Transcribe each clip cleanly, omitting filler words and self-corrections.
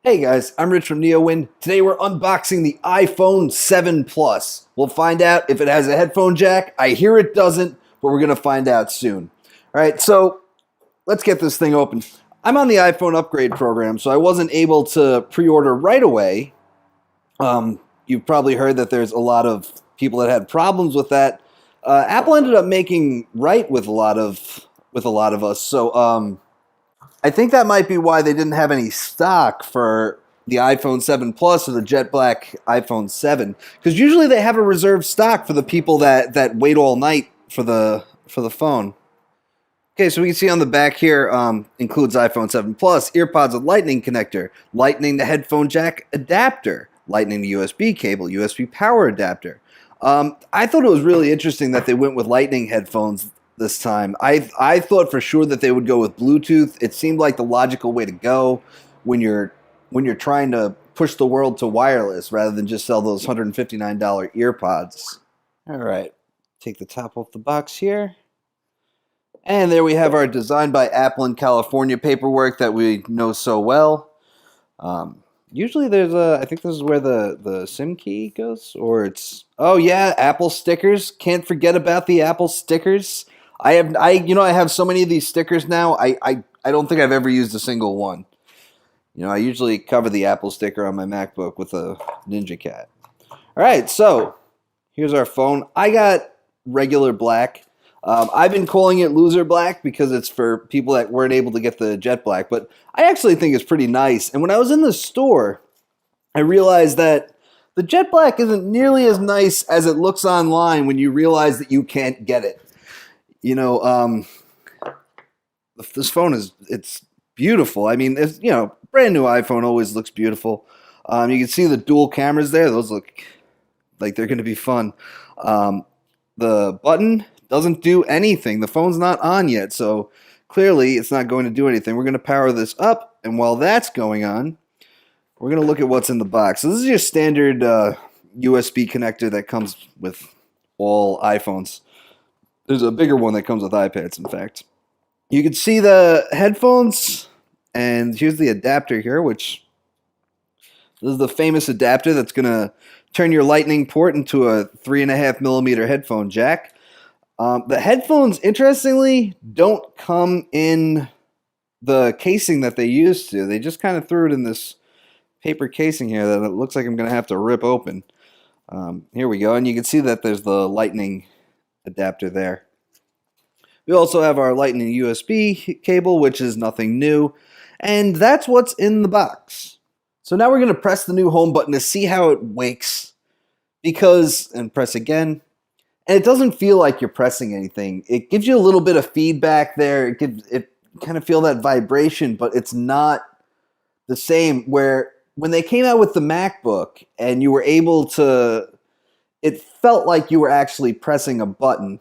Hey guys, I'm Rich from NeoWin. Today we're unboxing the iPhone 7 Plus. We'll find out if it has a headphone jack. I hear it doesn't, but we're going to find out soon. All right, so let's get this thing open. I'm on the iPhone upgrade program, so I wasn't able to pre-order right away. You've probably heard that there's a lot of people that had problems with that. Apple ended up making right with a lot of us. So I think that might be why they didn't have any stock for the iPhone 7 Plus or the jet black iPhone 7, because usually they have a reserved stock for the people that wait all night for the phone. Okay, so we can see on the back here includes iPhone 7 Plus, earpods with lightning connector, lightning to headphone jack adapter, lightning to USB cable, USB power adapter. I thought it was really interesting that they went with lightning headphones this time. I thought for sure that they would go with Bluetooth. It seemed like the logical way to go when you're trying to push the world to wireless rather than just sell those $159 earpods. All right, take the top off the box here. And there we have our Designed by Apple in California paperwork that we know so well. Usually there's I think this is where the SIM key goes, or it's, oh yeah, Apple stickers. Can't forget about the Apple stickers. I have so many of these stickers now. I don't think I've ever used a single one. I usually cover the Apple sticker on my MacBook with a Ninja Cat. All right, so here's our phone. I got regular black. I've been calling it loser black because it's for people that weren't able to get the jet black, but I actually think it's pretty nice. And when I was in the store, I realized that the jet black isn't nearly as nice as it looks online when you realize that you can't get it. This phone it's beautiful. I mean, brand new iPhone always looks beautiful. You can see the dual cameras there. Those look like they're going to be fun. The button doesn't do anything. The phone's not on yet, so clearly it's not going to do anything. We're going to power this up, and while that's going on, we're going to look at what's in the box. So this is your standard USB connector that comes with all iPhones. There's a bigger one that comes with iPads, in fact. You can see the headphones, and here's the adapter here, which this is the famous adapter that's going to turn your Lightning port into a 3.5mm headphone jack. The headphones, interestingly, don't come in the casing that they used to. They just kind of threw it in this paper casing here that it looks like I'm going to have to rip open. Here we go, and you can see that there's the Lightning adapter there. We also have our Lightning USB cable, which is nothing new, and that's what's in the box. So now we're going to press the new home button to see how it wakes, and press again. And it doesn't feel like you're pressing anything. It gives you a little bit of feedback there. It kind of feel that vibration, but it's not the same. Where when they came out with the MacBook and you were able to, it felt like you were actually pressing a button.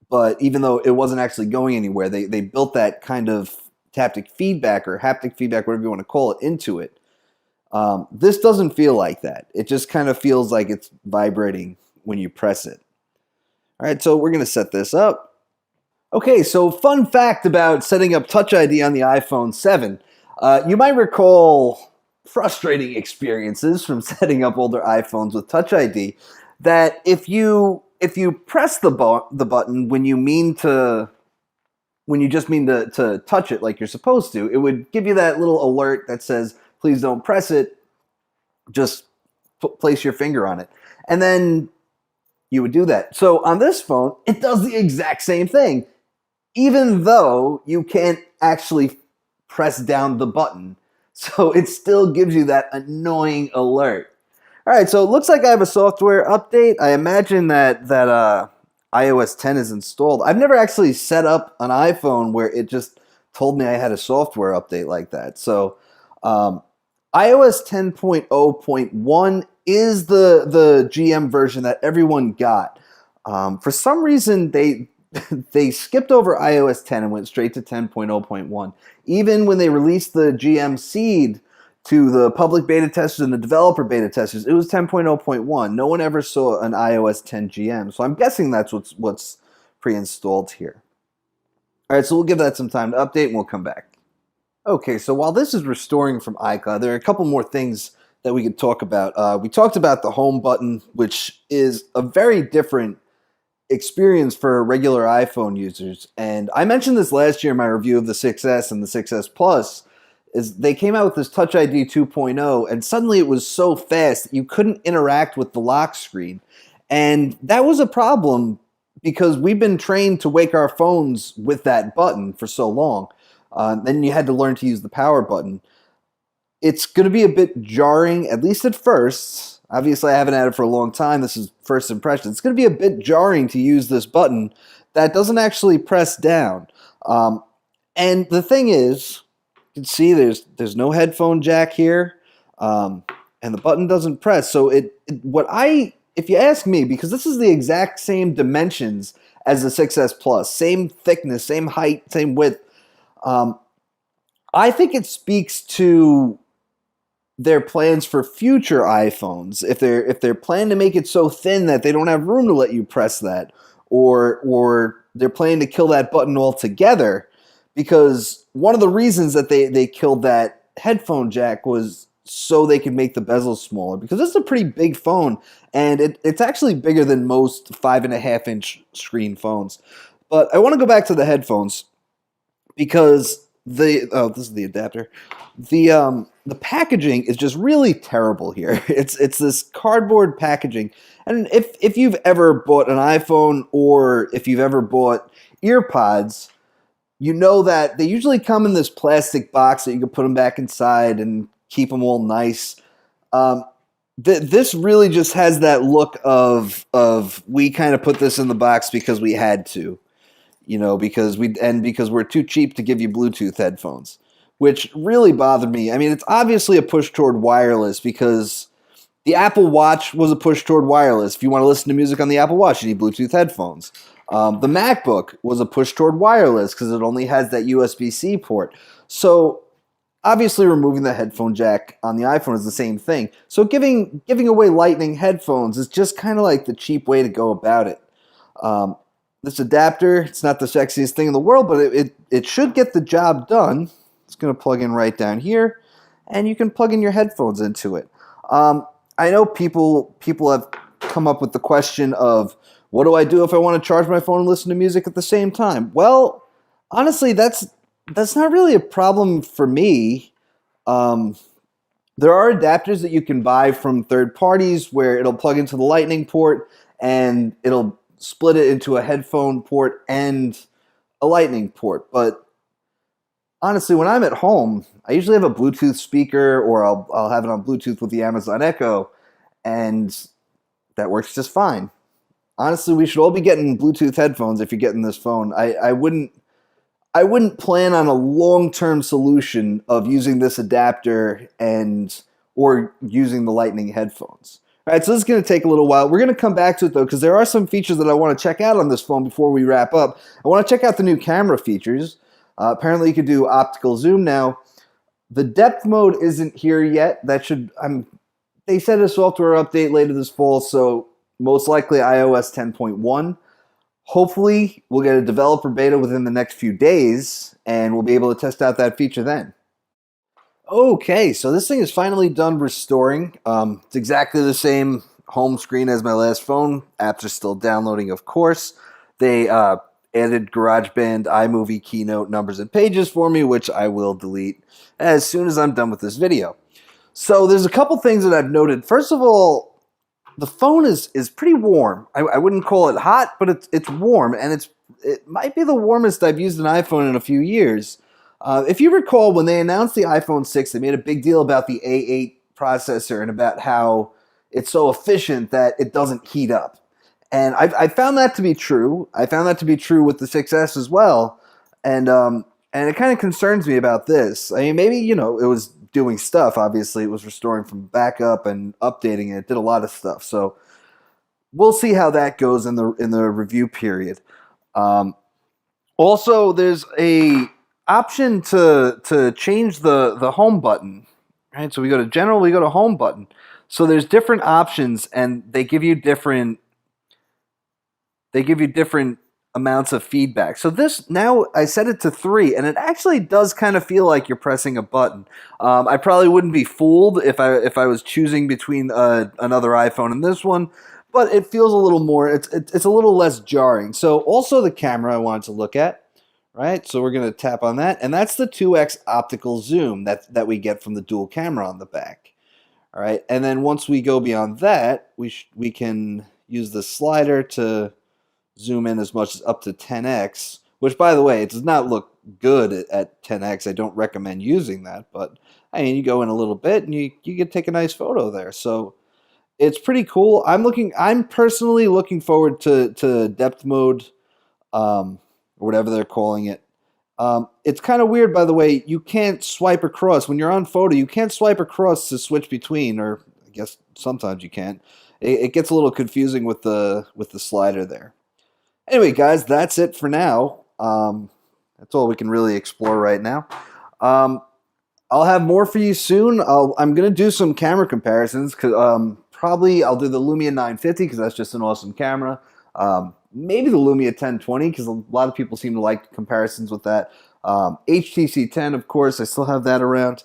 But even though it wasn't actually going anywhere, they built that kind of taptic feedback or haptic feedback, whatever you want to call it, into it. This doesn't feel like that. It just kind of feels like it's vibrating when you press it. All right, so we're going to set this up. Okay, so fun fact about setting up Touch ID on the iPhone 7. You might recall frustrating experiences from setting up older iPhones with Touch ID, that if you press the button when you just mean to touch it like you're supposed to, it would give you that little alert that says, please don't press it, just place your finger on it. And then you would do that. So on this phone, it does the exact same thing, even though you can't actually press down the button. So it still gives you that annoying alert. All right, so it looks like I have a software update. I imagine that iOS 10 is installed. I've never actually set up an iPhone where it just told me I had a software update like that. So iOS 10.0.1 is the GM version that everyone got. For some reason, they skipped over iOS 10 and went straight to 10.0.1. Even when they released the GM seed to the public beta testers and the developer beta testers, it was 10.0.1. No one ever saw an iOS 10 GM. So I'm guessing that's what's pre-installed here. All right, so we'll give that some time to update and we'll come back. Okay, so while this is restoring from iCloud, there are a couple more things that we could talk about. We talked about the home button, which is a very different experience for regular iPhone users. And I mentioned this last year in my review of the 6S and the 6S Plus, is they came out with this Touch ID 2.0, and suddenly it was so fast that you couldn't interact with the lock screen. And that was a problem because we've been trained to wake our phones with that button for so long. Then you had to learn to use the power button. It's going to be a bit jarring, at least at first. Obviously, I haven't had it for a long time. This is first impression. It's going to be a bit jarring to use this button that doesn't actually press down. And the thing is, you can see there's no headphone jack here, and the button doesn't press. So if you ask me, because this is the exact same dimensions as the 6S Plus, same thickness, same height, same width, I think it speaks to their plans for future iPhones. If they're planning to make it so thin that they don't have room to let you press that, or they're planning to kill that button altogether, because one of the reasons that they killed that headphone jack was so they could make the bezel smaller, because this is a pretty big phone, and it's actually bigger than most 5.5-inch screen phones. But I want to go back to the headphones, because this is the adapter. The packaging is just really terrible here. It's this cardboard packaging, and if you've ever bought an iPhone, or if you've ever bought earpods, you know that they usually come in this plastic box that you can put them back inside and keep them all nice. This really just has that look of we kind of put this in the box because we had to, because we're too cheap to give you Bluetooth headphones, which really bothered me. I mean, it's obviously a push toward wireless, because the Apple Watch was a push toward wireless. If you want to listen to music on the Apple Watch, you need Bluetooth headphones. The MacBook was a push toward wireless because it only has that USB-C port. So obviously removing the headphone jack on the iPhone is the same thing. So giving away Lightning headphones is just kind of like the cheap way to go about it. This adapter, it's not the sexiest thing in the world, but it should get the job done. It's going to plug in right down here, and you can plug in your headphones into it. I know people have come up with the question of, what do I do if I want to charge my phone and listen to music at the same time? Well, honestly, that's not really a problem for me. There are adapters that you can buy from third parties where it'll plug into the Lightning port and it'll split it into a headphone port and a Lightning port. But honestly, when I'm at home, I usually have a Bluetooth speaker, or I'll have it on Bluetooth with the Amazon Echo, and that works just fine. Honestly, we should all be getting Bluetooth headphones if you're getting this phone. I wouldn't plan on a long-term solution of using this adapter or using the Lightning headphones. All right, so this is going to take a little while. We're going to come back to it, though, because there are some features that I want to check out on this phone before we wrap up. I want to check out the new camera features. Apparently, you could do optical zoom now. The depth mode isn't here yet. They said a software update later this fall, so most likely iOS 10.1. Hopefully, we'll get a developer beta within the next few days, and we'll be able to test out that feature then. Okay, so this thing is finally done restoring. It's exactly the same home screen as my last phone. Apps are still downloading, of course. They added GarageBand, iMovie, Keynote, Numbers, and Pages for me, which I will delete as soon as I'm done with this video. So there's a couple things that I've noted. First of all, the phone is pretty warm. I wouldn't call it hot, but it's warm, and it might be the warmest I've used an iPhone in a few years. If you recall, when they announced the iPhone 6, they made a big deal about the A8 processor and about how it's so efficient that it doesn't heat up. And I found that to be true. I found that to be true with the 6S as well. And it kind of concerns me about this. I mean, maybe, it was doing stuff. Obviously, it was restoring from backup and updating it. It did a lot of stuff. So we'll see how that goes in the review period. Also, there's a option to change the home button. Right? So we go to General, we go to Home button. So there's different options, and they give you different amounts of feedback. So this, now I set it to 3, and it actually does kind of feel like you're pressing a button. I probably wouldn't be fooled if I was choosing between another iPhone and this one, but it feels a little more. It's a little less jarring. So also the camera I wanted to look at. Right, so we're going to tap on that, and that's the 2x optical zoom that we get from the dual camera on the back. All right, and then once we go beyond that, we can use the slider to zoom in as much as up to 10x, which, by the way, it does not look good at 10x. I don't recommend using that, but I mean, you go in a little bit and you can take a nice photo there. So it's pretty cool. I'm personally looking forward to depth mode, or whatever they're calling it. It's kind of weird, by the way. You can't swipe across when you're on photo. You can't swipe across to switch between, or I guess sometimes you can. It gets a little confusing with the slider there. Anyway, guys, that's it for now. That's all we can really explore right now. I'll have more for you soon. I'm gonna do some camera comparisons because probably I'll do the Lumia 950 because that's just an awesome camera. Maybe the Lumia 1020 because a lot of people seem to like comparisons with that. HTC 10, of course, I still have that around.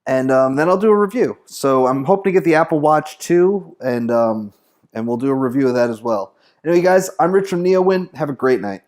And then I'll do a review. So I'm hoping to get the Apple Watch 2, and we'll do a review of that as well. Anyway, guys, I'm Rich from NeoWin. Have a great night.